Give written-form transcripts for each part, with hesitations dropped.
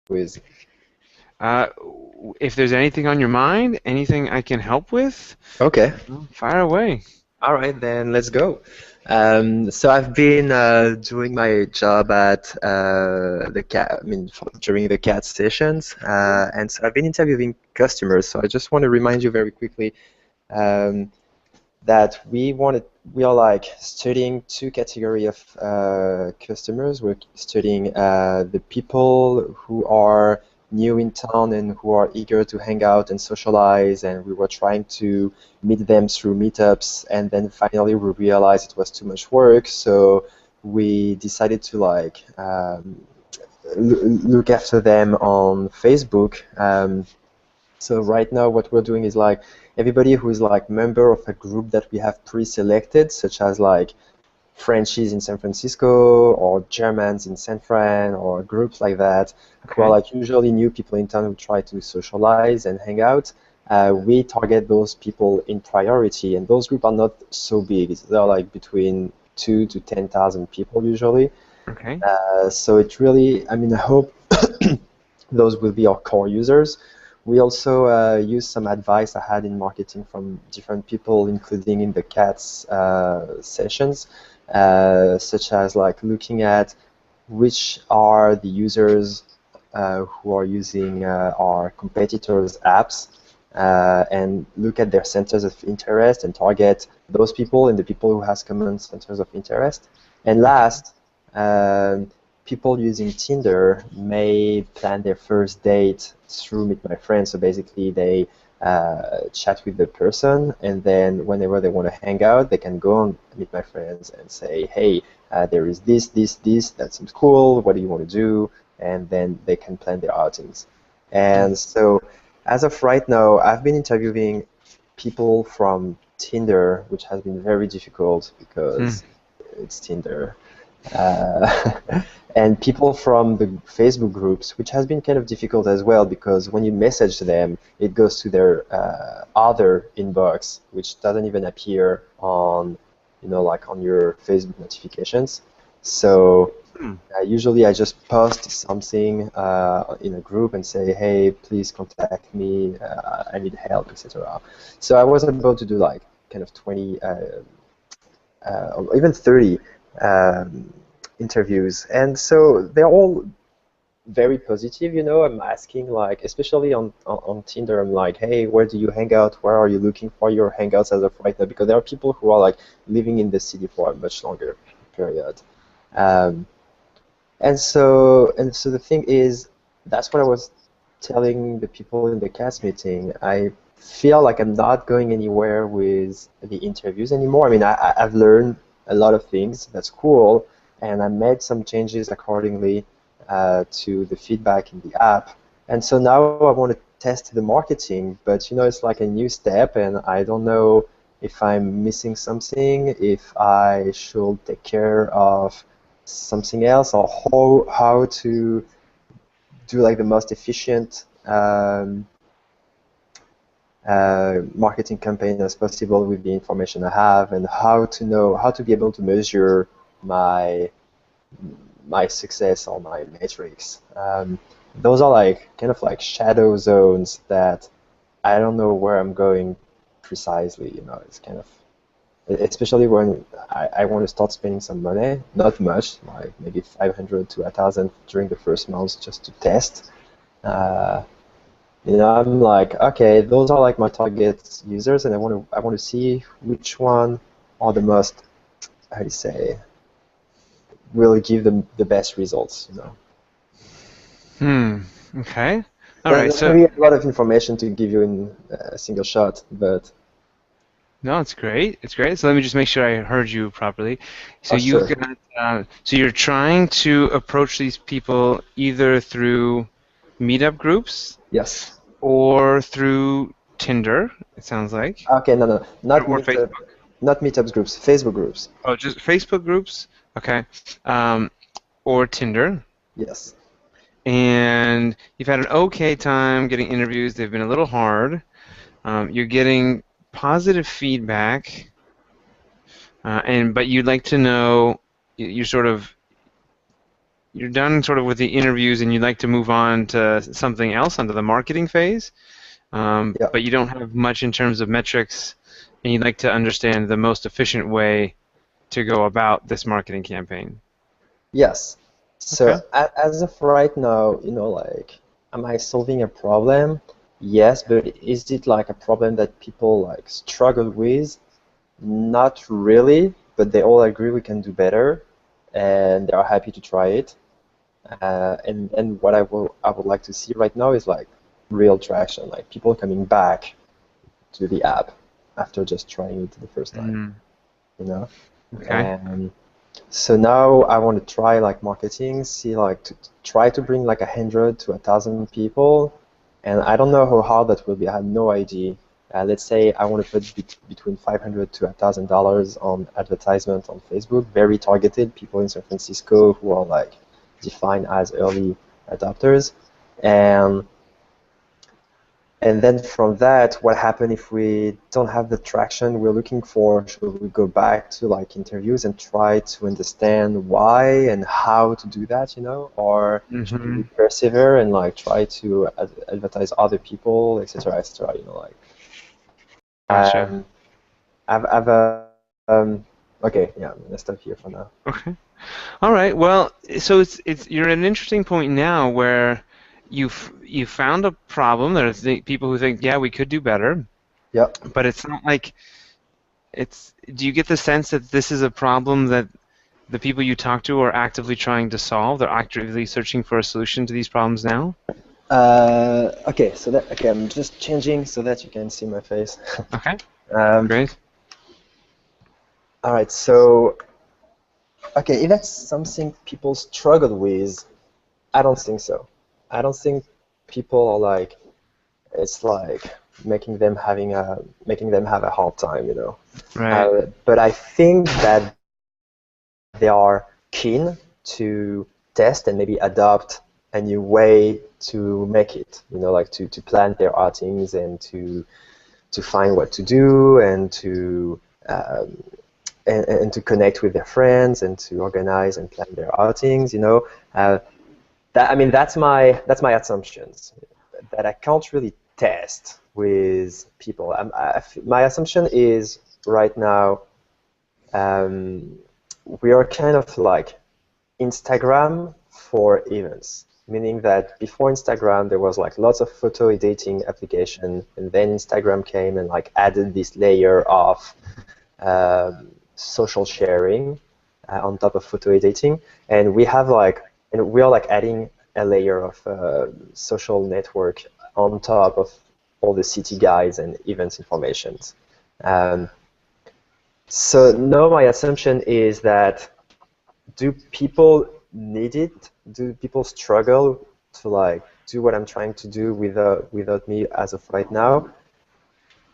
with. Uh, if there's anything on your mind, anything I can help with, Okay. fire away. All right, then let's go. So I've been doing my job at the cat, I mean, during the cat sessions, and so I've been interviewing customers. So I just want to remind you very quickly um, that we are like studying two category of customers. We're studying the people who are new in town and who are eager to hang out and socialize, and we were trying to meet them through meetups, and then finally we realized it was too much work, so we decided to like look after them on Facebook. So right now what we're doing is like everybody who is like member of a group that we have pre-selected, such as like Frenchies in San Francisco or Germans in San Fran or groups like that, who are Okay. like usually new people in town who try to socialize and hang out. We target those people in priority, and those groups are not so big. They're like between 2 to 10,000 people usually. Okay. So it really, I mean, I hope those will be our core users. We also use some advice I had in marketing from different people, including in the cats sessions, such as like looking at which are the users who are using our competitors' apps, and look at their centers of interest and target those people and the people who has common centers of interest. And Okay. last, um, people using Tinder may plan their first date through Meet My Friends. So basically, they chat with the person, and then whenever they want to hang out, they can go on Meet My Friends and say, "Hey, there is this. That seems cool. What do you want to do?" And then they can plan their outings. Mm. And so, as of right now, I've been interviewing people from Tinder, which has been very difficult Mm. because it's Tinder. Uh, and people from the Facebook groups, which has been kind of difficult as well because when you message them, it goes to their other inbox, which doesn't even appear on, like on your Facebook notifications. So Mm. usually I just post something in a group and say, hey, please contact me, I need help, etc. So I was able to do like kind of 20 or even 30 um, interviews. And so they're all very positive, I'm asking like, especially on Tinder, I'm like, hey, where do you hang out? Where are you looking for your hangouts as of right now? Because there are people who are like living in the city for a much longer period. Um, and so the thing is, that's what I was telling the people in the cast meeting. I feel like I'm not going anywhere with the interviews anymore. I mean, I've learned a lot of things. That's cool, and I made some changes accordingly to the feedback in the app. And so now I want to test the marketing, but it's like a new step, and I don't know if I'm missing something, if I should take care of something else, or how to do like the most efficient marketing campaign as possible with the information I have, and how to be able to measure my my success or my metrics. Those are like kind of like shadow zones that I don't know where I'm going precisely. It's kind of, especially when I want to start spending some money, not much, like maybe 500 to 1,000 during the first months just to test. Uh, I'm like, okay, those are like my target users, and I want to see which one are the most, how do you say, will give them the best results. Hmm. Okay. All right. There's So maybe a lot of information to give you in a single shot, but no, it's great. It's great. So let me just make sure I heard you properly. So oh, you've sure. got so you're trying to approach these people either through meetup groups Yes. or through Tinder, it sounds like, Okay, no, no, or Facebook. not meetups groups, Facebook groups. Oh, just Facebook groups. Okay. Um, or Tinder. Yes. And you've had an okay time getting interviews. They've been a little hard. You're getting positive feedback, but you'd like to know. You're sort of you're done sort of with the interviews and you'd like to move on to something else onto the marketing phase, Yeah. but you don't have much in terms of metrics, and you'd like to understand the most efficient way to go about this marketing campaign. Yes. Okay. So as of right now, like, am I solving a problem? Yes, but is it like a problem that people like struggle with? Not really, but they all agree we can do better, and they are happy to try it. And what I would like to see right now is like real traction, like people coming back to the app after just trying it the first time, Mm, you know? okay. And so now I want to try like marketing, see like to try to bring like 100 to 1,000 people, and I don't know how hard that will be. I have no idea. Let's say I want to put between $500 to $1,000 on advertisement on Facebook, very targeted people in San Francisco who are like defined as early adopters, and and then from that, what happens if we don't have the traction we're looking for? Should we go back to like interviews and try to understand why and how to do that, or should we Mm-hmm. persevere and like try to advertise other people, etc., etc., like. Gotcha. Um, I've okay, yeah, I'm gonna stop here for now. Okay. All right. Well, so it's you're at an interesting point now where you found a problem. There's people who think, yeah, we could do better, Yeah. but it's not like it's. Do you get the sense that this is a problem that the people you talk to are actively trying to solve? They're actively searching for a solution to these problems now? Okay, I'm just changing so that you can see my face. Okay. Um, Great. all right, so okay, if that's something people struggle with, I don't think so. I don't think people are like it's like making them have a hard time. Right. But I think that they are keen to test and maybe adopt a new way to make it. Like to plan their outings and to find what to do and to um, and to connect with their friends and to organize and plan their outings. That I mean that's my assumptions that I can't really test with people. My assumption is right now um, we are kind of like Instagram for events, meaning that before Instagram there was like lots of photo editing application, and then Instagram came and like added this layer of social sharing on top of photo editing, and we are like adding a layer of social network on top of all the city guides and events informations. Um, so now my assumption is that do people need it? Do people struggle to like do what I'm trying to do without me as of right now?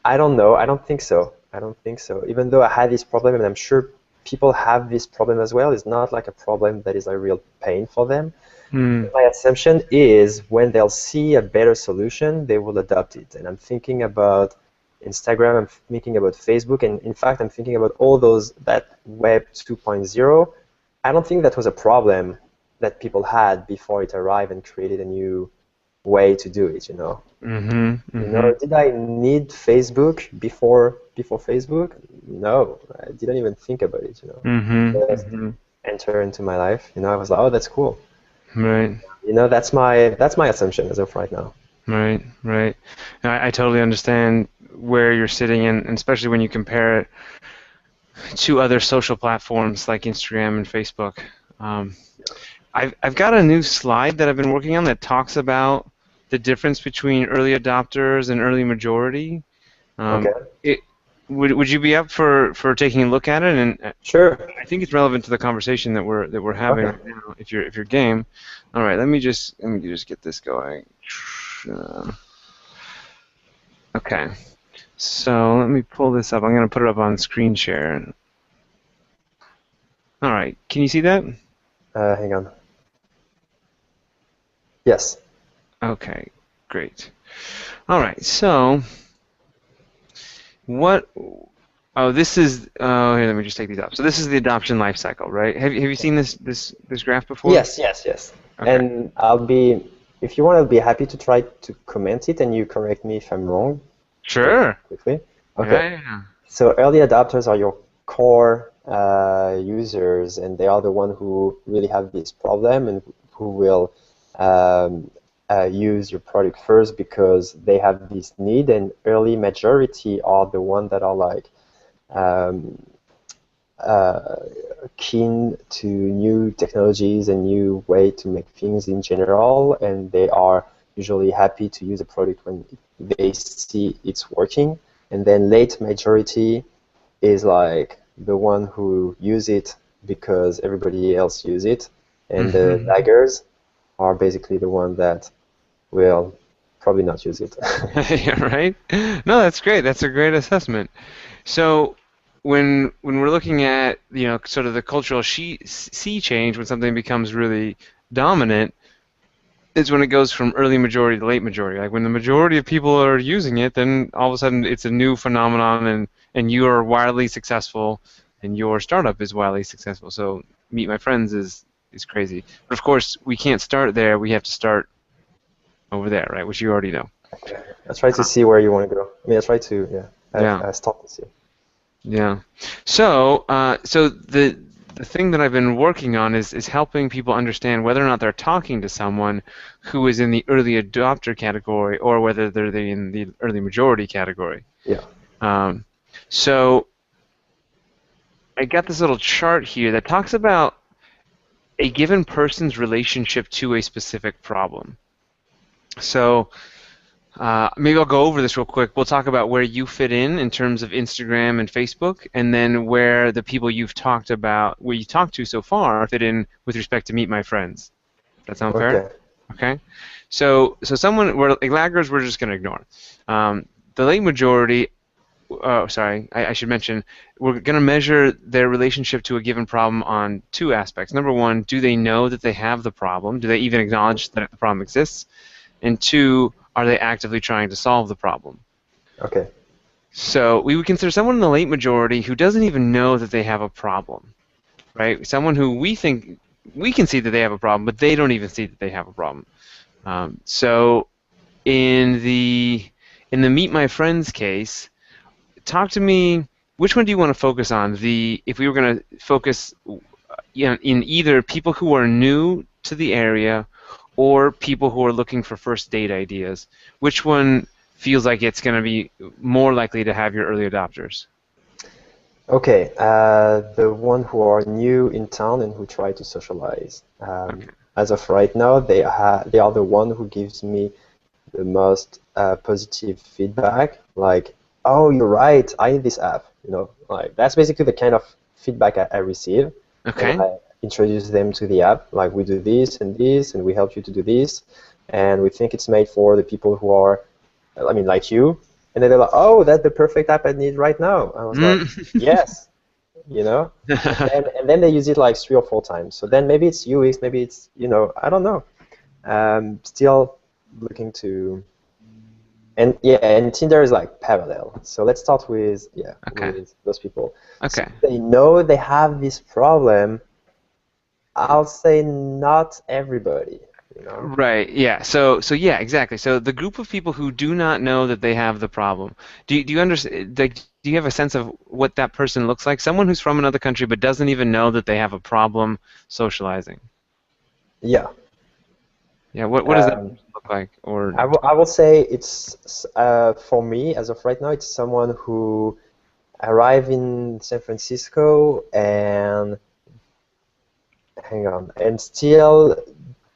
I don't know. I don't think so. I don't think so. Even though I had this problem, and I'm sure people have this problem as well, it's not like a problem that is a real pain for them. Hmm. My assumption is when they'll see a better solution, they will adopt it. And I'm thinking about Instagram, I'm thinking about Facebook, and in fact, I'm thinking about all that Web 2.0. I don't think that was a problem that people had before it arrived and created a new way to do it. Mm-hmm. Mm-hmm. Did I need Facebook before Facebook? No, I didn't even think about it. Mm-hmm. Just Mm-hmm. enter into my life. I was like, oh, that's cool. Right. That's my assumption as of right now. Right. Right. I totally understand where you're sitting, and especially when you compare it to other social platforms like Instagram and Facebook. Um, I've got a new slide that I've been working on that talks about the difference between early adopters and early majority. Um, Okay, it, would you be up for taking a look at it? And sure. I think it's relevant to the conversation that we're having Okay. right now. If you're game, all right. Let me just get this going. Uh, okay. So let me pull this up. I'm going to put it up on screen share. All right. Can you see that? Hang on. Yes. Okay. Great. All right. So what? Oh, this is. Oh, here, let me just take these up. So this is the adoption life cycle, right? Have you seen this graph before? Yes, yes, yes. Okay. And if you want, I'll be happy to try to comment it and you correct me if I'm wrong, just Sure. quickly. Okay. Yeah, yeah. So early adopters are your core users, and they are the one who really have this problem and who will um, use your product first because they have this need. And early majority are the ones that are like um, uh, keen to new technologies and new way to make things in general, and they are usually happy to use a product when they see it's working. And then late majority is like the one who use it because everybody else use it, and the Mm-hmm. laggers are basically the one that will probably not use it. Yeah, right? No, that's great. That's a great assessment. So when we're looking at, sort of the cultural sea change, when something becomes really dominant, is when it goes from early majority to late majority. Like when the majority of people are using it, then all of a sudden it's a new phenomenon, and you are wildly successful, and your startup is wildly successful. So Meet My Friends is crazy. But of course, we can't start there. We have to start over there, right? Which you already know. I try to Uh, see where you want to go. I mean, I try to, yeah, Yeah. I start to see. Yeah. So the thing that I've been working on is helping people understand whether or not they're talking to someone who is in the early adopter category or whether they're in the early majority category. Yeah. Um, so I got this little chart here that talks about a given person's relationship to a specific problem. So maybe I'll go over this real quick. We'll talk about where you fit in terms of Instagram and Facebook, and then where the people where you talked to so far, fit in with respect to Meet My Friends. That sound fair? Okay. Okay. So someone, like laggers, we're just going to ignore. The late majority. Oh, sorry. I should mention we're going to measure their relationship to a given problem on two aspects. Number one, do they know that they have the problem? Do they even acknowledge that the problem exists? And two, are they actively trying to solve the problem? Okay. So we would consider someone in the late majority who doesn't even know that they have a problem, right? Someone who we think we can see that they have a problem, but they don't even see that they have a problem. So in the Meet My Friends case, talk to me. Which one do you want to focus on? If we were going to focus, in either people who are new to the area or people who are looking for first date ideas, which one feels like it's going to be more likely to have your early adopters? Okay. The one who are new in town and who try to socialize. Okay. As of right now, they are the one who gives me the most positive feedback. Like, oh, you're right. I need this app. Like that's basically the kind of feedback I receive when Okay. I introduce them to the app. Like, we do this, and we help you to do this, and we think it's made for the people who are, I mean, like you. And then they're like, oh, that's the perfect app I need right now. I was like, yes, you know. And then they use it like 3 or 4 times. So then maybe it's UX, maybe it's, I don't know. Still looking to, and yeah, and Tinder is like parallel. So let's start with, yeah, Okay. with those people. So Okay. they know they have this problem. I'll say not everybody. Right. Yeah. So yeah, exactly. So the group of people who do not know that they have the problem. Do you understand? Like, do you have a sense of what that person looks like? Someone who's from another country but doesn't even know that they have a problem socializing. Yeah. Yeah. What does that Um, person look like? Or I will say it's for me as of right now, it's someone who arrived in San Francisco and hang on and still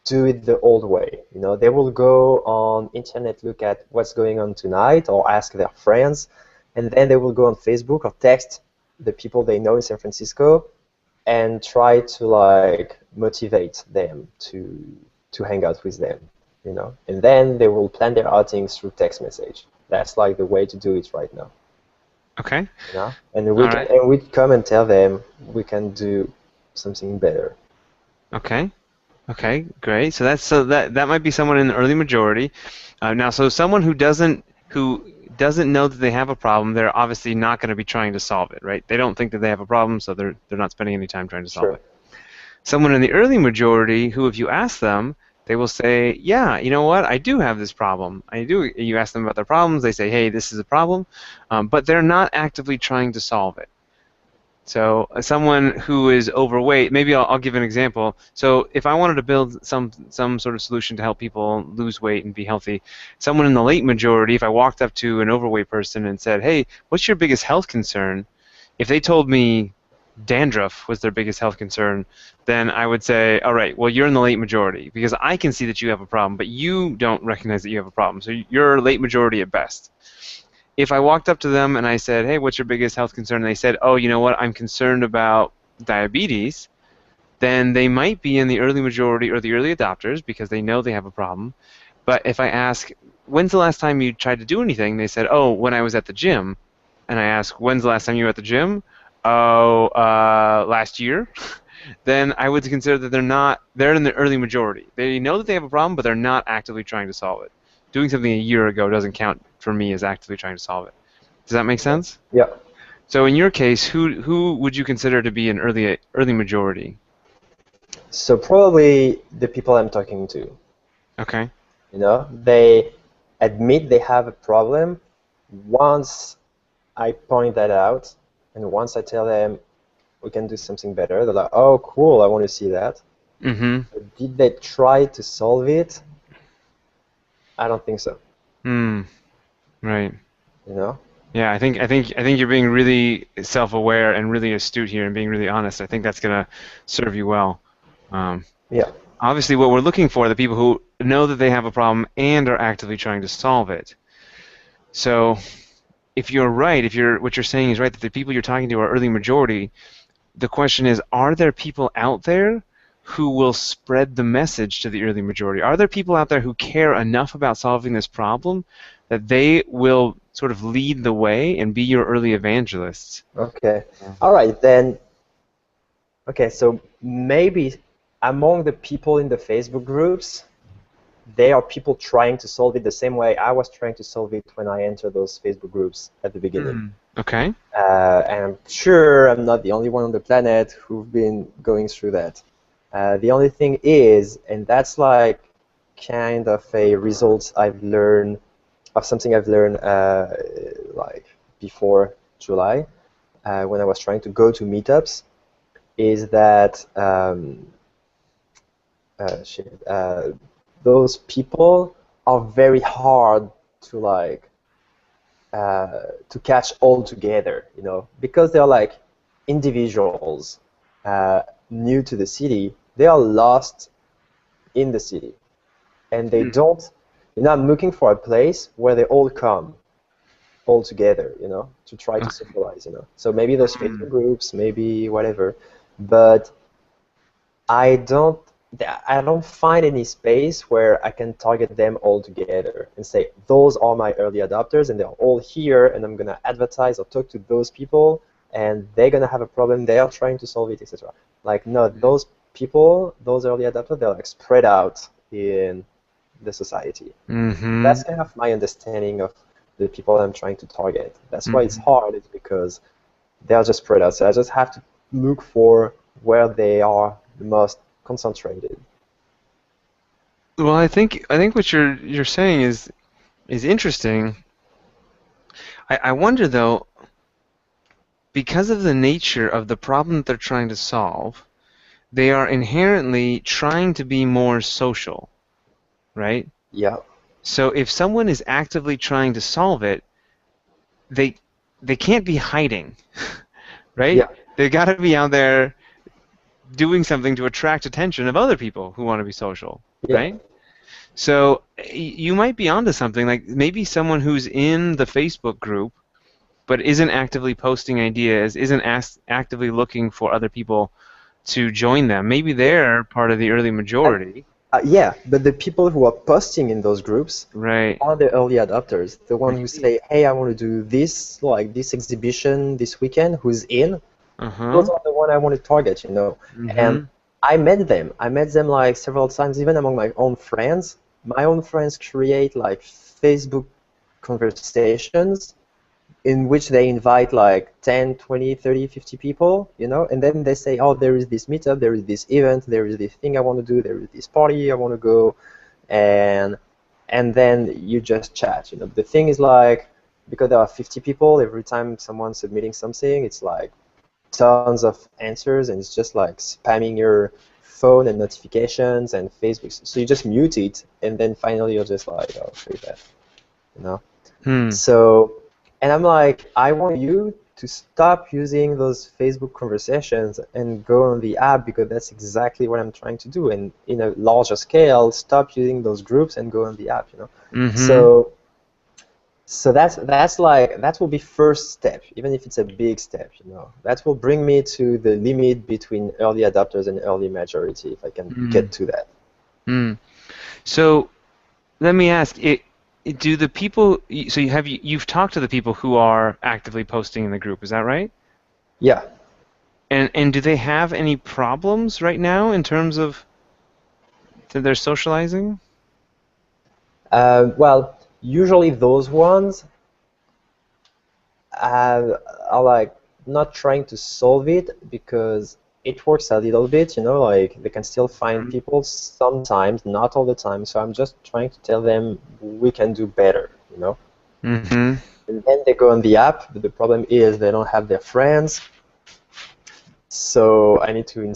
do it the old way. They will go on internet, look at what's going on tonight, or ask their friends, and then they will go on Facebook or text the people they know in San Francisco and try to like motivate them to hang out with them. And then they will plan their outings through text message. That's like the way to do it right now. okay. And All right. we come and tell them we can do something better. Okay. Okay. Great. So that might be someone in the early majority. Now, so someone who doesn't know that they have a problem, they're obviously not going to be trying to solve it, right? They don't think that they have a problem, so they're not spending any time trying to solve Sure. it. Someone in the early majority who, if you ask them, they will say, yeah, you know what, I do have this problem. I do. You ask them about their problems, they say, hey, this is a problem, but they're not actively trying to solve it. So someone who is overweight, maybe I'll give an example. So if I wanted to build some sort of solution to help people lose weight and be healthy, someone in the late majority, if I walked up to an overweight person and said, hey, what's your biggest health concern? If they told me dandruff was their biggest health concern, then I would say, all right, well, you're in the late majority because I can see that you have a problem, but you don't recognize that you have a problem. So you're late majority at best. If I walked up to them and I said, hey, what's your biggest health concern? And they said, oh, you know what, I'm concerned about diabetes, then they might be in the early majority or the early adopters because they know they have a problem. But if I ask, when's the last time you tried to do anything? They said, oh, when I was at the gym. And I ask, when's the last time you were at the gym? Oh, last year. Then I would consider that they're in the early majority. They know that they have a problem, but they're not actively trying to solve it. Doing something a year ago doesn't count for me as actively trying to solve it. Does that make sense? Yeah. So in your case, who would you consider to be an early majority? So probably the people I'm talking to. Okay. You know, they admit they have a problem once I point that out, and once I tell them we can do something better, they're like, oh, cool, I want to see that. Mm-hmm. But did they try to solve it? I don't think so. Right. You know? Yeah, I think you're being really self-aware and really astute here and being really honest. I think that's gonna serve you well. Yeah. Obviously, what we're looking for are the people who know that they have a problem and are actively trying to solve it. So, if you're right, what you're saying is right, that the people you're talking to are early majority, the question is, are there people out there who will spread the message to the early majority? Are there people out there who care enough about solving this problem that they will sort of lead the way and be your early evangelists? Okay. All right, then. Okay, so maybe among the people in the Facebook groups, there are people trying to solve it the same way I was trying to solve it when I entered those Facebook groups at the beginning. Okay. And I'm sure I'm not the only one on the planet who've been going through that. The only thing is, and that's like kind of a result I've learned of something I've learned like before July, when I was trying to go to meetups, is that those people are very hard to like to catch all together, you know, because they're like individuals new to the city. They are lost in the city, and they don't. They're not looking for a place where they all come all together, you know, to try to socialize, you know. So maybe those Facebook groups, maybe whatever, but I don't find any space where I can target them all together and say, those are my early adopters and they're all here and I'm going to advertise or talk to those people and they're going to have a problem, they are trying to solve it, etc. Like, no, those people, those early adopters, they're like spread out in the society. That's kind of my understanding of the people I'm trying to target. That's why it's hard, is because they're just spread out. So I just have to look for where they are the most concentrated. Well, I think what you're saying is interesting. I wonder though, because of the nature of the problem that they're trying to solve, they are inherently trying to be more social, right? Yeah. So if someone is actively trying to solve it, they can't be hiding, right? Yeah. They got to be out there doing something to attract attention of other people who want to be social, right? So you might be onto something. Like maybe someone who's in the Facebook group but isn't actively posting ideas, isn't actively looking for other people to join them. Maybe they're part of the early majority. Yeah, but the people who are posting in those groups are the early adopters. The one who say, hey, I want to do this, like this exhibition this weekend, who's in. Those are the one I want to target, you know. And I met them. I met them like several times, even among my own friends. My own friends create like Facebook conversations in which they invite like 10, 20, 30, 50 people, and then they say, oh, there is this meetup, there is this event, there is this thing I want to do, there is this party I want to go, and then you just chat. The thing is like, because there are 50 people, every time someone's submitting something, it's like tons of answers, and it's just like spamming your phone and notifications and Facebook. So you just mute it, and then finally you're just like, oh, forget that, So, and I'm like, I want you to stop using those Facebook conversations and go on the app, because that's exactly what I'm trying to do. And in a larger scale, stop using those groups and go on the app, So that's like, that will be first step, even if it's a big step, That will bring me to the limit between early adopters and early majority, if I can get to that. So let me ask, do the people, so you've talked to the people who are actively posting in the group, is that right? Yeah. And do they have any problems right now in terms of their socializing? Well, usually those ones are like not trying to solve it, because it works a little bit, like they can still find people sometimes, not all the time. So I'm just trying to tell them we can do better, And then they go on the app, but the problem is they don't have their friends. So I need to I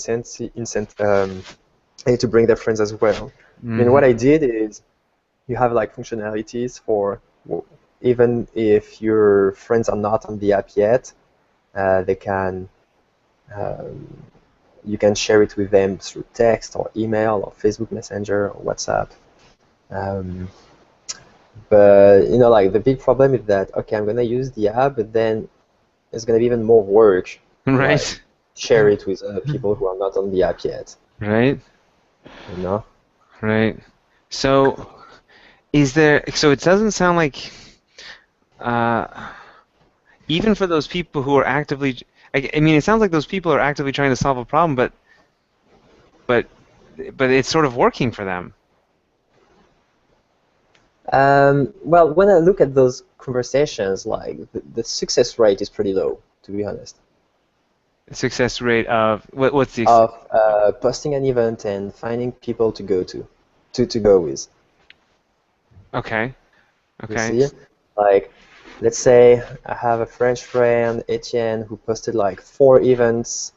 need to bring their friends as well. I mean, what I did is, you have like functionalities for, even if your friends are not on the app yet, they can, you can share it with them through text or email or Facebook Messenger or WhatsApp. But like the big problem is that, okay, I'm gonna use the app, but then it's gonna be even more work. Right. Like, share it with people who are not on the app yet. Right. Right. So, so it doesn't sound like, even for those people who are actively, I mean, it sounds like those people are actively trying to solve a problem, but it's sort of working for them. Well, when I look at those conversations, like the success rate is pretty low, to be honest. The success rate of what's the of posting an event and finding people to go to go with. Okay. Okay. You see? Like, let's say I have a French friend, Etienne, who posted like 4 events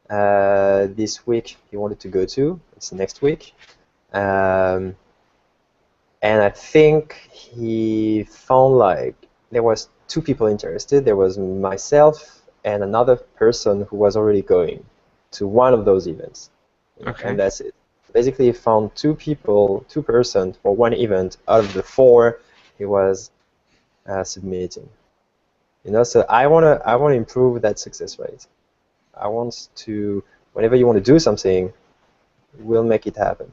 this week he wanted to go to. It's next week. And I think he found like there was 2 people interested. There was myself and another person who was already going to one of those events. Okay. And that's it. Basically, he found 2 persons for one event out of the 4 he was submitting. So I wanna improve that success rate. I want to, whenever you want to do something, we'll make it happen.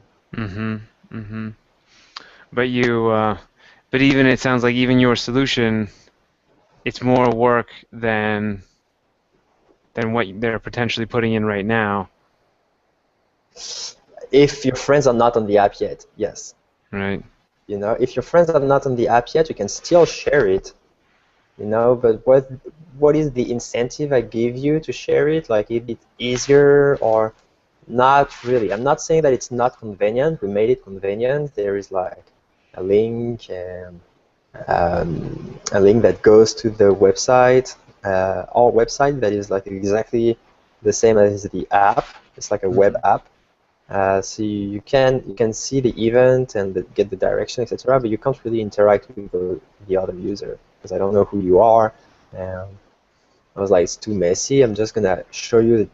But but even it sounds like even your solution, it's more work than what they're potentially putting in right now. If your friends are not on the app yet, yes. Right. If your friends are not on the app yet, you can still share it. But what is the incentive I give you to share it? Like, is it easier or not really? I'm not saying that it's not convenient. We made it convenient. There is like a link and a link that goes to the website, our website that is like exactly the same as the app. It's like a web app. So you can see the event and get the direction, etc. But you can't really interact with the other user, because I don't know who you are. And I was like, it's too messy. I'm just gonna show you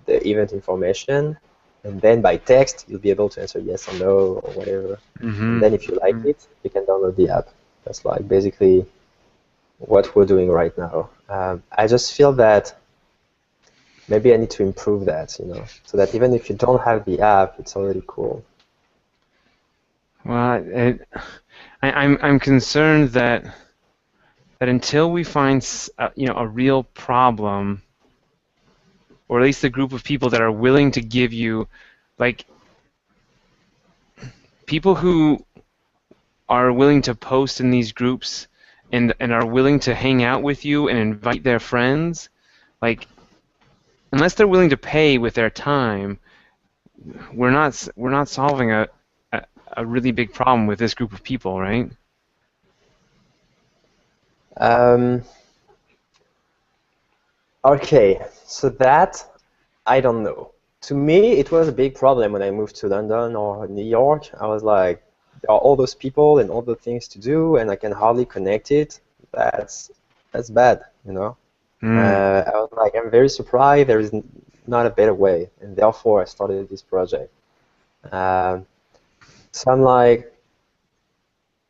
the event information, and then by text you'll be able to answer yes or no or whatever. And then if you like it, you can download the app. That's like basically what we're doing right now. I just feel that maybe I need to improve that, so that even if you don't have the app, it's already cool. Well, I'm concerned that until we find a real problem, or at least a group of people that are willing to give you, like, people who are willing to post in these groups and are willing to hang out with you and invite their friends, like unless they're willing to pay with their time, we're not solving a, a really big problem with this group of people, right? Um, okay, so that I don't know. To me, it was a big problem when I moved to London or New York. I was like, there are all those people and all the things to do, and I can hardly connect it. That's that's bad, you know. Mm. I was like, I'm very surprised there is not a better way, and therefore I started this project. Um, so I'm like,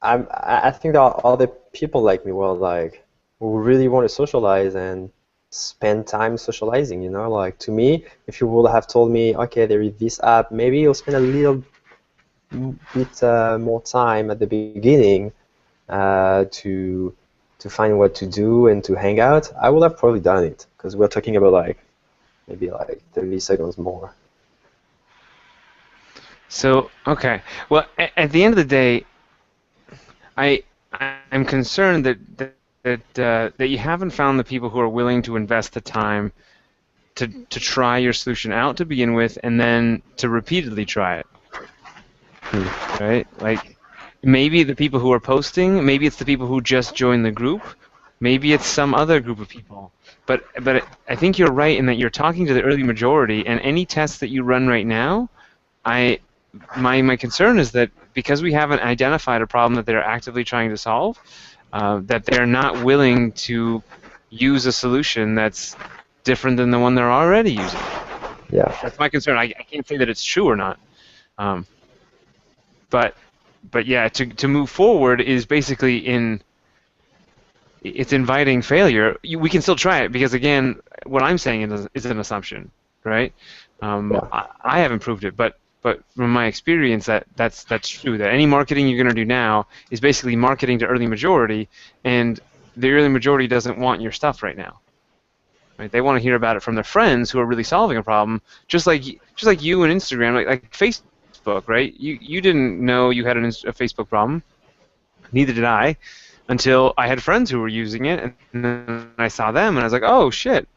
I think there are other people like me, well, like who really want to socialize and spend time socializing. You know, like to me, if you would have told me, okay, there is this app, maybe you'll spend a little bit more time at the beginning to find what to do and to hang out, I would have probably done it because we're talking about like maybe like 30 seconds more. So, okay. Well, at the end of the day, I I'm concerned that you haven't found the people who are willing to invest the time to try your solution out to begin with, and then to repeatedly try it, Hmm. right? Like maybe the people who are posting, maybe it's the people who just joined the group, maybe it's some other group of people. But I think you're right in that you're talking to the early majority, and any tests that you run right now, I my concern is that because we haven't identified a problem that they're actively trying to solve, that they're not willing to use a solution that's different than the one they're already using. Yeah, That's my concern. I can't say that it's true or not, um, but but yeah, to move forward is basically it's inviting failure. We can still try it because again, what I'm saying is an assumption, right? yeah, I haven't proved it, but from my experience, that's true. That any marketing you're going to do now is basically marketing to early majority, and the early majority doesn't want your stuff right now. Right? They want to hear about it from their friends who are really solving a problem, just like you and Instagram, like Facebook, right? You didn't know you had a Facebook problem, neither did I, until I had friends who were using it, and then I saw them, and I was like, oh shit,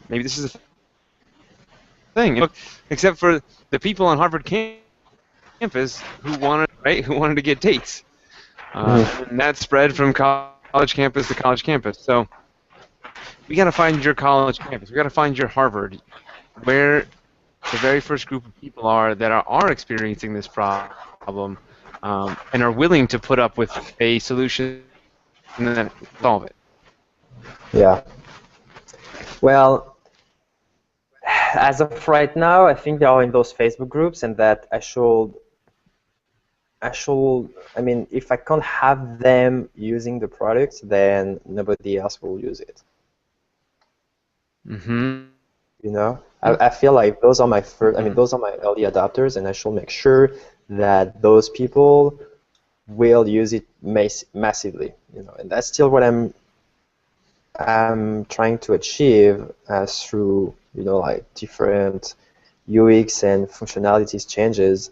maybe this is a thing. Look, except for the people on Harvard campus who wanted to get dates, mhm, and that spread from college campus to college campus. So we got to find your college campus. We got to find your Harvard, where the very first group of people are that are experiencing this problem, and are willing to put up with a solution that solve it. yeah. Well, as of right now, I think they are in those Facebook groups, and that I mean, if I can't have them using the product, then nobody else will use it. Mm-hmm. You know, I feel like those are my first, I mean, Mm-hmm. those are my early adopters, and I should make sure that those people will use it massively, you know, and that's still what I'm trying to achieve through, you know, like different UX and functionalities changes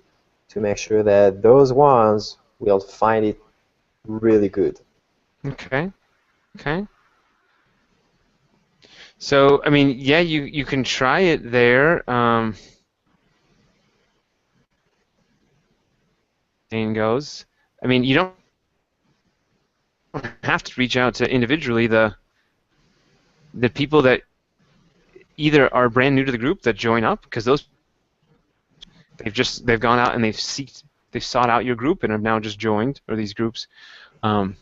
to make sure that those ones will find it really good. Okay. Okay. So, I mean, yeah, you can try it there. Saying goes. I mean, you don't have to reach out to individually the people that either are brand new to the group that join up because those they've gone out and they've sought out your group and have now just joined or these groups. Um,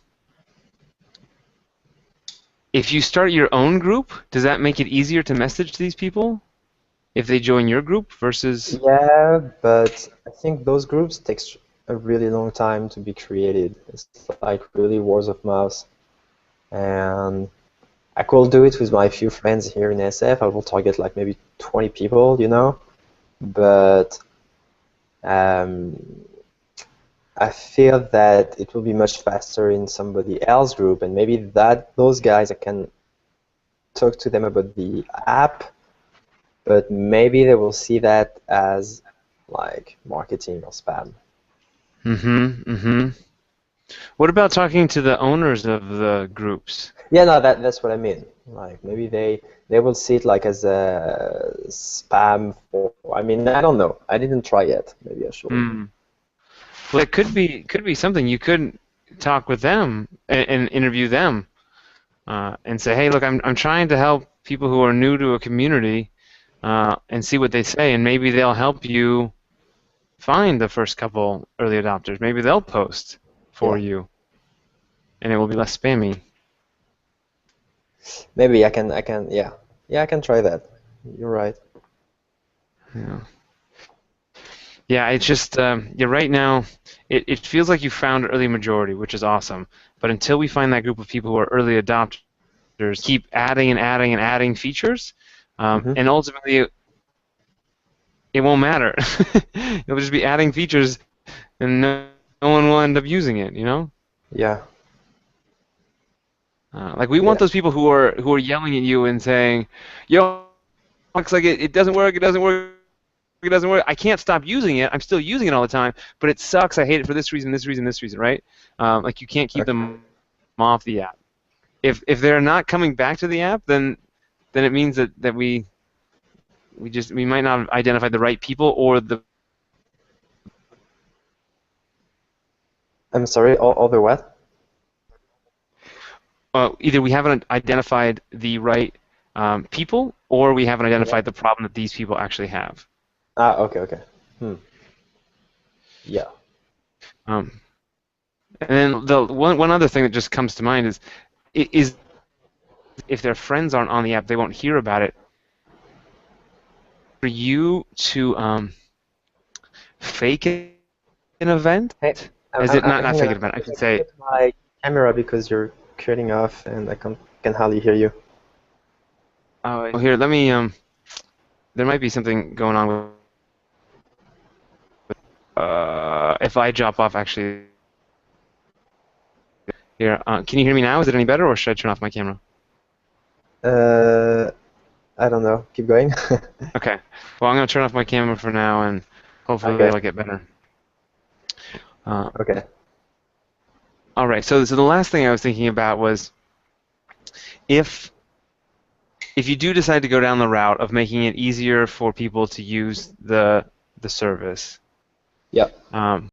if you start your own group, does that make it easier to message to these people if they join your group versus? Yeah, but I think those groups takes a really long time to be created. It's like really words of mouth, and I could do it with my few friends here in SF. I will target like maybe 20 people, you know, but um, I feel that it will be much faster in somebody else group, and maybe that those guys I can talk to them about the app, but maybe they will see that as like marketing or spam. Mm-hmm. Mm-hmm. What about talking to the owners of the groups? Yeah, no, that's what I mean. Like maybe they will see it like as a spam for. I mean, I don't know. I didn't try yet. Maybe I should. Hmm. Well, it could be something you could talk with them and interview them and say, hey, look, I'm trying to help people who are new to a community and see what they say, and maybe they'll help you find the first couple early adopters. Maybe they'll post for Yeah, you, and it will be less spammy. maybe yeah, yeah, I can try that. You're right. Yeah. Yeah, it's just yeah. Right now, it feels like you found early majority, which is awesome. But until we find that group of people who are early adopters, keep adding and adding and adding features, Hmm. and ultimately it won't matter. You'll just be adding features, and no one will end up using it. You know, Yeah, like we want yeah, those people who are yelling at you and saying, "Yo, looks like it doesn't work. It doesn't work. It doesn't work. I can't stop using it. I'm still using it all the time, but it sucks. I hate it for this reason, this reason, this reason, right? Like you can't keep okay. them off the app. If they're not coming back to the app, then it means that we might not have identified the right people or the I'm sorry. All the what? either we haven't identified the right people or we haven't Yeah. identified the problem that these people actually have. Ah, okay, okay. Hmm. Yeah. Um, and then the one other thing that just comes to mind is if their friends aren't on the app, they won't hear about it. For you to fake an event, Hey, is it not hang on. fake an event? I I'm should gonna say. put my camera because you're cutting off and I can hardly hear you. Oh, here, let me. There might be something going on with. If I drop off, actually, here. Can you hear me now? Is it any better, or should I turn off my camera? Uh, I don't know. Keep going. Okay. Well, I'm gonna turn off my camera for now, and hopefully Okay. it'll get better. Uh, Okay. all right. So the last thing I was thinking about was if if you do decide to go down the route of making it easier for people to use the service, Yeah. um,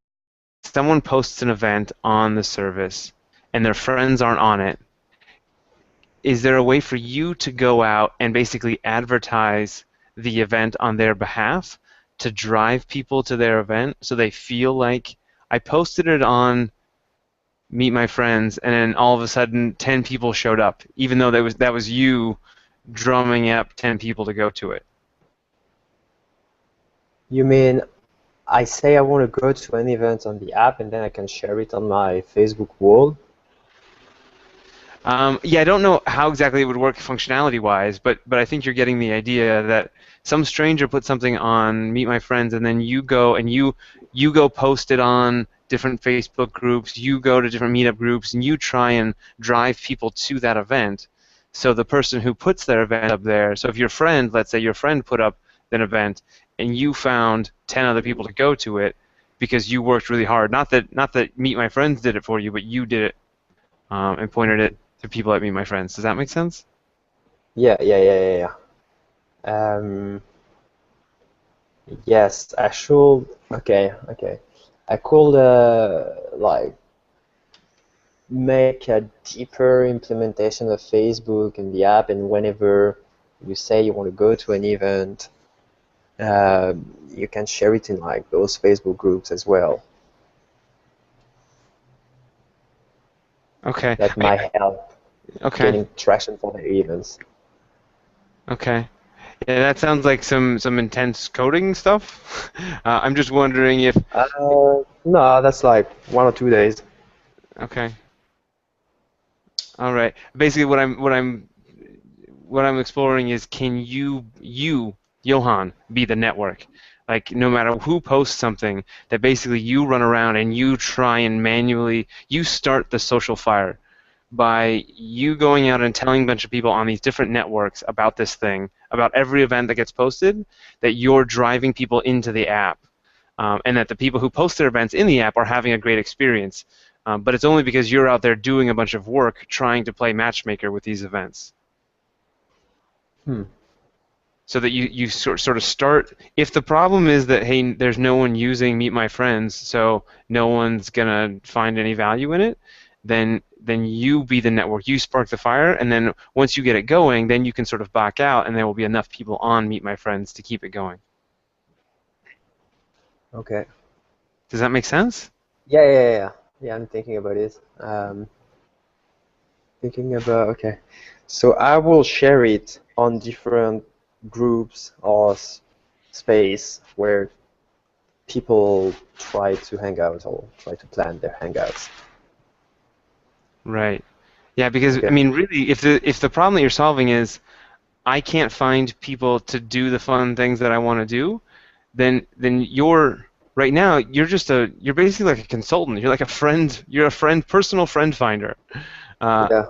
someone posts an event on the service and their friends aren't on it, is there a way for you to go out and basically advertise the event on their behalf to drive people to their event so they feel like I posted it on Meet My Friends and then all of a sudden 10 people showed up, even though that was you drumming up 10 people to go to it? You mean I say I want to go to an event on the app and then I can share it on my Facebook wall? Yeah, I don't know how exactly it would work functionality-wise, but I think you're getting the idea that some stranger put something on Meet My Friends, and then you go and you go post it on different Facebook groups, you go to different meetup groups, and you try and drive people to that event. So the person who puts their event up there, so if your friend, let's say your friend put up an event, and you found 10 other people to go to it because you worked really hard. Not that Meet My Friends did it for you, but you did it and pointed it to people at Meet My Friends. Does that make sense? Yeah, yeah, yeah, yeah, yeah. Yes, I should. Okay, okay. I could like make a deeper implementation of Facebook in the app, and whenever you say you want to go to an event, you can share it in like those Facebook groups as well. Okay. That might help Okay. getting traction for the events. Okay. Yeah, that sounds like some intense coding stuff. I'm just wondering if. No, that's like 1 or 2 days. Okay. All right. Basically, what I'm exploring is can you Johan be the network? Like no matter who posts something, that basically you run around and you try and manually you start the social fire by you going out and telling a bunch of people on these different networks about this thing, about every event that gets posted, that you're driving people into the app, and that the people who post their events in the app are having a great experience. But it's only because you're out there doing a bunch of work trying to play matchmaker with these events. Hmm. So that you sort of start. If the problem is that, hey, there's no one using Meet My Friends, so no one's gonna find any value in it, then you be the network, you spark the fire, and then once you get it going, then you can sort of back out, and there will be enough people on Meet My Friends to keep it going. Okay. Does that make sense? Yeah, I'm thinking about it. Thinking about, okay. So I will share it on different groups or space where people try to hang out or try to plan their hangouts. Right. Yeah, because I Okay. mean, really, if the problem that you're solving is I can't find people to do the fun things that I want to do, then you're right now you're basically like a consultant. You're like a friend. You're a friend, personal friend finder. Uh, Yeah.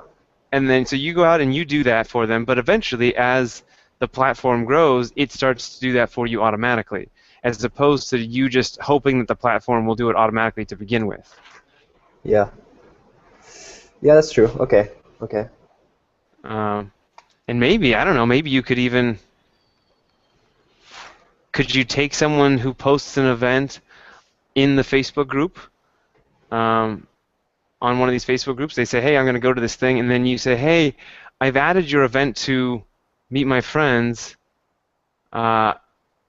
and then so you go out and you do that for them. But eventually, as the platform grows, it starts to do that for you automatically, as opposed to you just hoping that the platform will do it automatically to begin with. Yeah. Yeah, that's true. Okay. Okay. Um, and maybe I don't know. Maybe you could even could you take someone who posts an event in the Facebook group? Um, on one of these Facebook groups, they say, hey, I'm going to go to this thing, and then you say, hey, I've added your event to Meet My Friends, uh,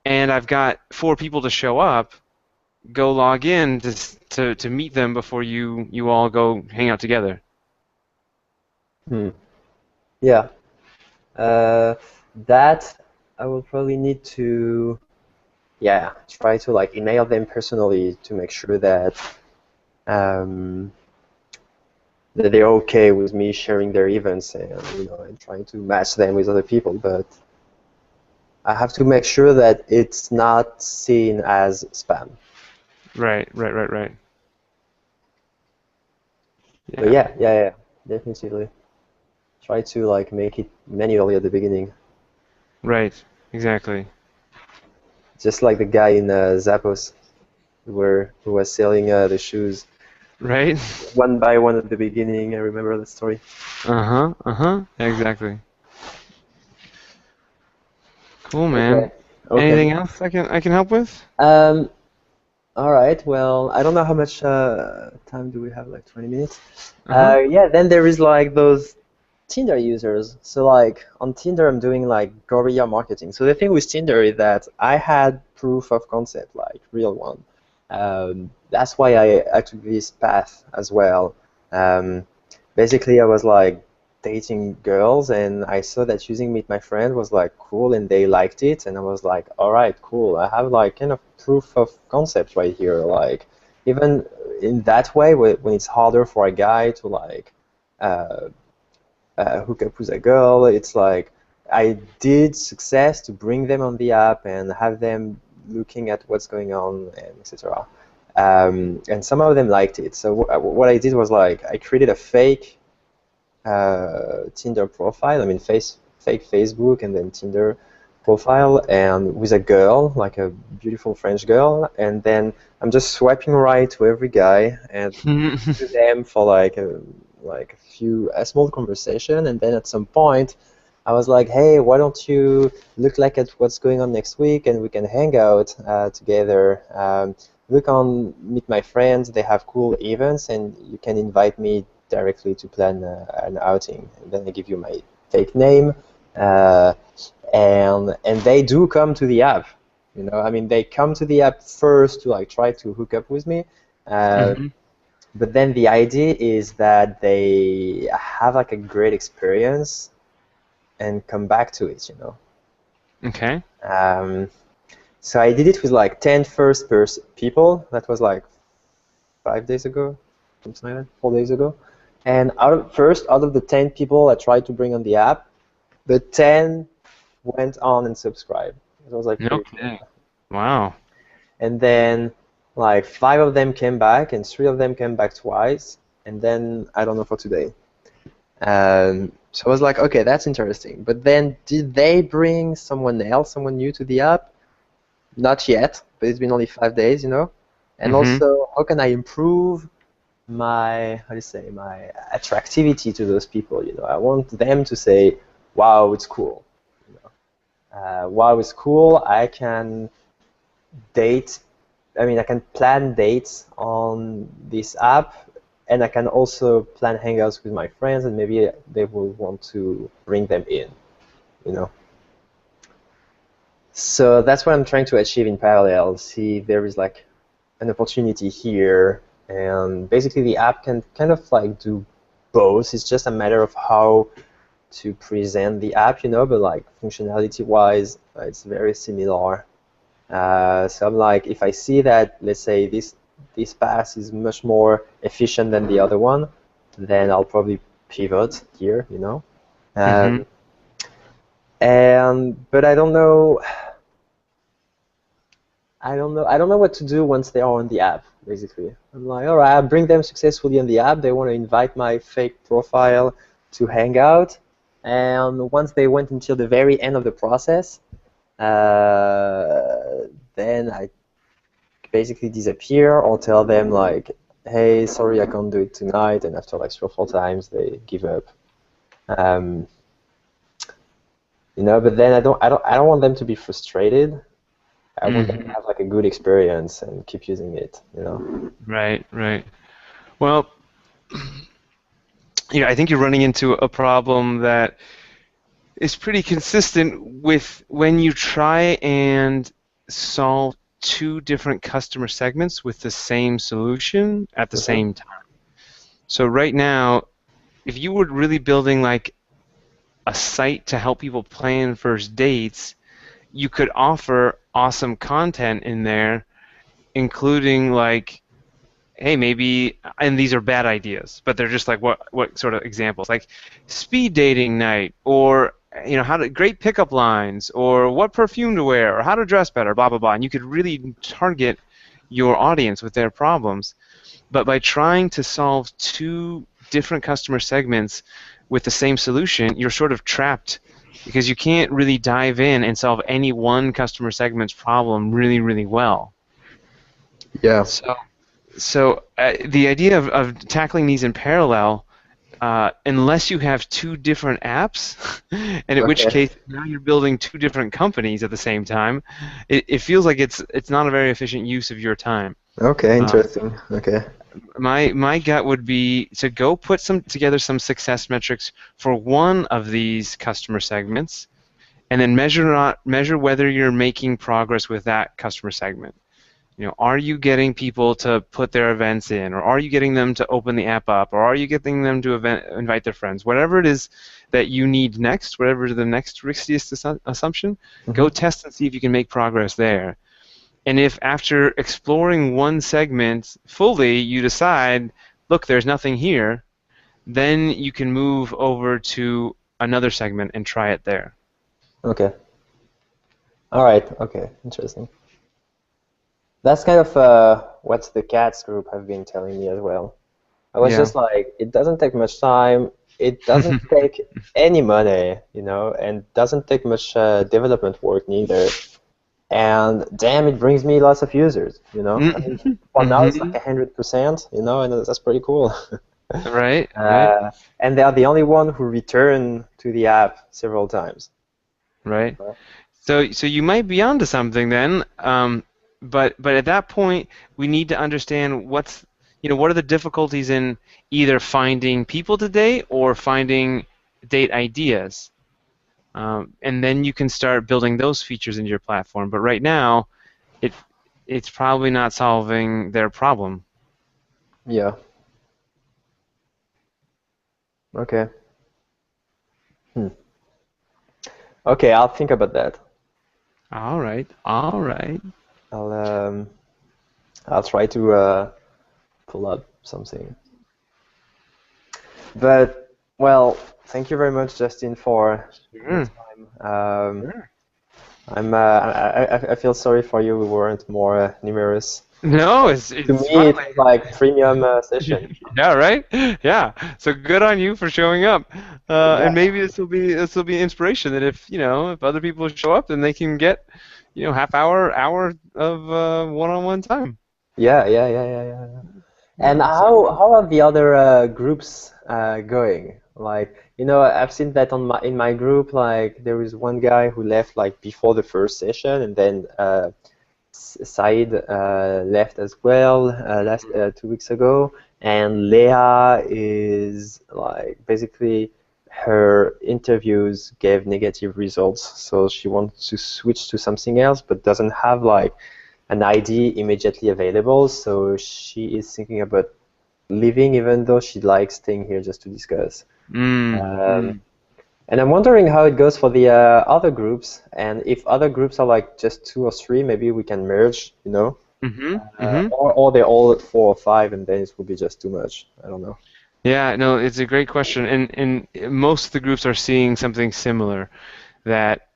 and I've got 4 people to show up. Go log in to meet them before you all go hang out together. Hmm. Yeah. Uh, that I will probably need to, yeah, try to like email them personally to make sure um, that they're okay with me sharing their events and and trying to match them with other people. But I have to make sure that it's not seen as spam. Right, right, right, right. But Yeah, yeah, definitely. Try to like make it manually at the beginning, right, exactly. just like the guy in Zappos who was selling the shoes Right? one by one at the beginning. I remember the story. Uh-huh, uh-huh, exactly. Cool, man. Okay. Okay. Anything else I can help with? Um, all right. Well, I don't know how much time do we have, like 20 minutes. Uh-huh. Yeah, then there is like those Tinder users. So like on Tinder, I'm doing like guerrilla marketing. So the thing with Tinder is that I had proof of concept, like real one. That's why I took this path as well. Um, Basically, I was like dating girls, and I saw that using Meet My Friend was like cool, and they liked it, and I was like, all right, cool. I have like kind of proof of concept right here. Like even in that way, when it's harder for a guy to like uh, hook up with a girl, it's like I did success to bring them on the app and have them looking at what's going on and etc. And some of them liked it. So what I did was like I created a fake Tinder profile. I mean, fake Facebook and then Tinder profile, and with a girl, like a beautiful French girl, and then I'm just swiping right to every guy and to them for like a small conversation, and then at some point I was like, hey, why don't you look like at what's going on next week and we can hang out together. Look on Meet My Friends, they have cool events and you can invite me directly to plan an outing. And then I give you my fake name, uh, and they do come to the app. I mean, they come to the app first to like try to hook up with me. Uh, Hmm. but then the idea is that they have like a great experience and come back to it. Okay. Um, so I did it with like 10 first people. That was like 5 days ago, something like that, 4 days ago. And out of the 10 people I tried to bring on the app, the 10 went on and subscribed. It was like pretty cool. Okay. Wow. And then like 5 of them came back and 3 of them came back twice. And then I don't know for today. So I was like, okay, that's interesting. But then did they bring someone else, someone new to the app? Not yet, but it's been only 5 days. And Hmm. also, how can I improve my, how do you say, my attractivity to those people. I want them to say, "Wow, it's cool." Wow, it's cool. I can date. I mean, I can plan dates on this app, and I can also plan hangouts with my friends, and maybe they will want to bring them in. You know. So that's what I'm trying to achieve in parallel. See, if there is like an opportunity here, and basically the app can kind of like do both. It's just a matter of how to present the app, but like functionality-wise, it's very similar. So I'm like, if I see that, let's say this pass is much more efficient than the other one, then I'll probably pivot here. Mm-hmm. But I don't know. I don't know what to do once they are on the app, basically. I'm like, all right, I bring them successfully on the app. They want to invite my fake profile to hang out. And once they went until the very end of the process, then I basically disappear or tell them like, hey, sorry, I can't do it tonight. And after like 3 or 4 times, they give up. Um, but then I don't want them to be frustrated. I want them to Mm-hmm. have like a good experience and keep using it. Right, right. Well, I think you're running into a problem that is pretty consistent with when you try and solve two different customer segments with the same solution at the Mhm. same time. So right now, if you were really building like a site to help people plan first dates, you could offer awesome content in there, including like, hey, maybe, and these are bad ideas, but they're just like what sort of examples, like speed dating night, or how to great pickup lines, or what perfume to wear, or how to dress better, blah blah blah, and you could really target your audience with their problems. But by trying to solve two different customer segments with the same solution, you're sort of trapped because you can't really dive in and solve any one customer segment's problem really, really well. Yeah. So the idea of tackling these in parallel, unless you have two different apps, and in which Okay. case now you're building two different companies at the same time, it feels like it's not a very efficient use of your time. Okay. Uh, Interesting. Okay. my gut would be to go put together some success metrics for one of these customer segments, and then measure whether you're making progress with that customer segment. Are you getting people to put their events in, or are you getting them to open the app up, or are you getting them to invite their friends? Whatever it is that you need next, whatever the next riskiest assumption, Hmm. go test and see if you can make progress there. And if after exploring one segment fully, you decide, look, there's nothing here, then you can move over to another segment and try it there. Okay. All right. Okay. Interesting. That's kind of what the cats group have been telling me as well. I was Yeah. just like, it doesn't take much time. It doesn't take any money, and doesn't take much development work neither. And damn, it brings me lots of users. I mean, for now it's like Hmm. 100%, and that's pretty cool. Right, right, Uh, and they are the only one who return to the app several times. right. So you might be onto something then, but at that point we need to understand what are the difficulties in either finding people to date or finding date ideas, and then you can start building those features into your platform. But right now, it it's probably not solving their problem. Yeah. Okay. Hmm. Okay, I'll think about that. All right, all right. I'll um, I'll try to pull up something. But well, thank you very much, Justin, for your Sure, time. sure. I feel sorry for you. We weren't more numerous. No, To it's me, fine. it was like premium session. Yeah, right. Yeah. So good on you for showing up. Yeah, And maybe this will be inspiration that if other people show up, then they can get half hour of one-on-one time. yeah. And how are the other groups going? Like, I've seen that in my group, like there is one guy who left like before the first session, and then Said left as well last 2 weeks ago, and Leah is like basically her interviews gave negative results, so she wants to switch to something else, but doesn't have like an ID immediately available, so she is thinking about leaving, even though she likes staying here just to discuss. Mm, Um, mm, and I'm wondering how it goes for the other groups, and if other groups are like just 2 or 3, maybe we can merge, mm-hmm, mm-hmm. or they're all at 4 or 5, and then it will be just too much. I don't know. Yeah, no, it's a great question, and most of the groups are seeing something similar. That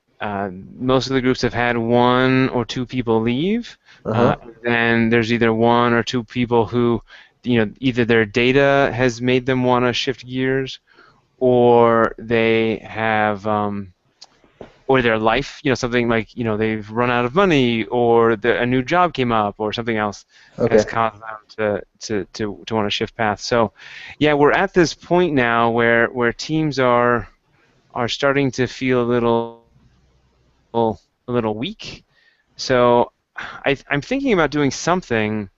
most of the groups have had one or two people leave. Uh-huh. Then there's either one or two people who, either their data has made them want to shift gears, or they have, or their life, something like, they've run out of money, or a new job came up, or something else has Okay. caused them to want to shift paths. So, yeah, we're at this point now where teams are starting to feel a little weak. So I'm thinking about doing something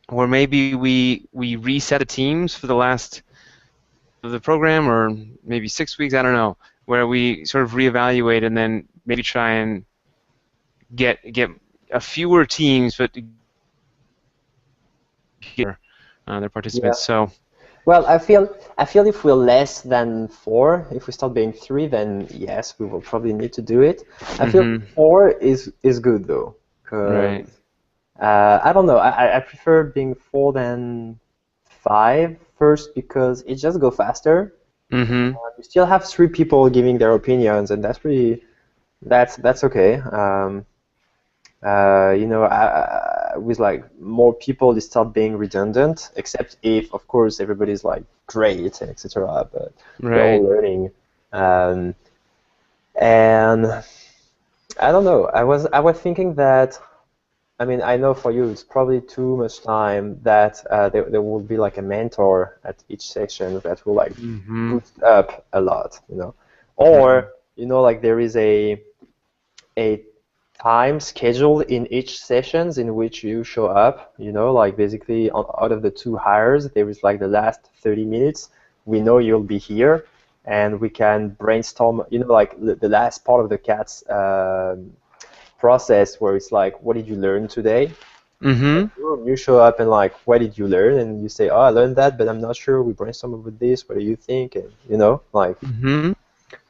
where maybe we reset the teams for the last of the program, or maybe 6 weeks, I don't know, where we sort of reevaluate and then maybe try and get a fewer teams, but get their Yeah. participants. So. Well, I feel if we're less than 4, if we start being 3, then yes, we will probably need to do it. I feel Mm-hmm. 4 is good though, because Right. I don't know. I prefer being 4 than 5 first because it just go faster. Mm-hmm. You still have 3 people giving their opinions, and that's okay. With like more people, they start being redundant, except if, of course, everybody's like great, etc. But we're all Right. learning, um, and I don't know. I was thinking that. I mean, I know for you it's probably too much time that there will be like a mentor at each section that will like Mm-hmm. boost up a lot. Mm-hmm. Or like there is a time schedule in each sessions in which you show up, like basically out of the 2 hours, there is like the last 30 minutes, we know you'll be here, and we can brainstorm, like the last part of the cat's process where it's like, what did you learn today? Mm-hmm. Boom, you show up and like, what did you learn? And you say, oh, I learned that, but I'm not sure. We brainstorm about this. What do you think? And like Mm-hmm.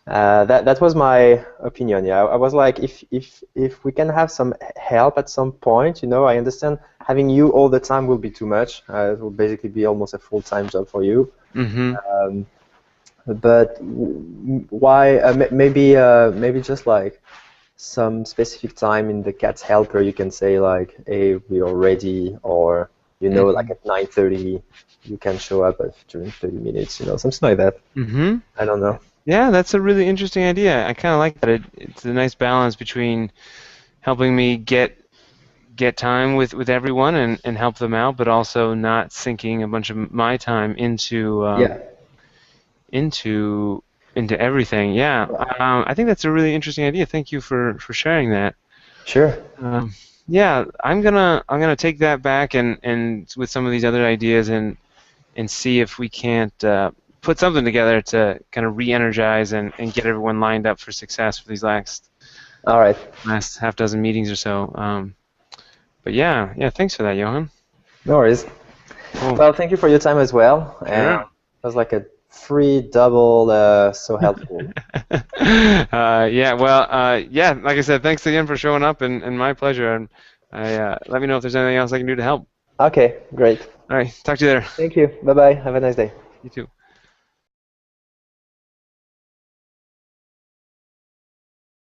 that was my opinion. Yeah, I was like, if we can have some help at some point, I understand having you all the time will be too much. It will basically be almost a full-time job for you. Mm-hmm. Um, but why? Maybe just like some specific time in the cat's helper, you can say like, hey, we are ready, or like at 9:30, you can show up during 30 minutes, something like that. Mm-hmm. I don't know. Yeah, that's a really interesting idea. I kind of like that. It's a nice balance between helping me get time with everyone and help them out, but also not sinking a bunch of my time Yeah. into into everything. Yeah, I think that's a really interesting idea. Thank you for sharing that. Sure. Um, yeah, I'm gonna take that back and with some of these other ideas and see if we can't put something together to kind of re-energize and get everyone lined up for success for these All right. last half dozen meetings or so. But yeah, thanks for that, Johan. No worries. Cool. Well, thank you for your time as well. Sure. It was like a free double, so helpful. Yeah, like I said, thanks again for showing up, and my pleasure. And let me know if there's anything else I can do to help. Okay, great. All right, talk to you later. Thank you. Bye-bye. Have a nice day. You too.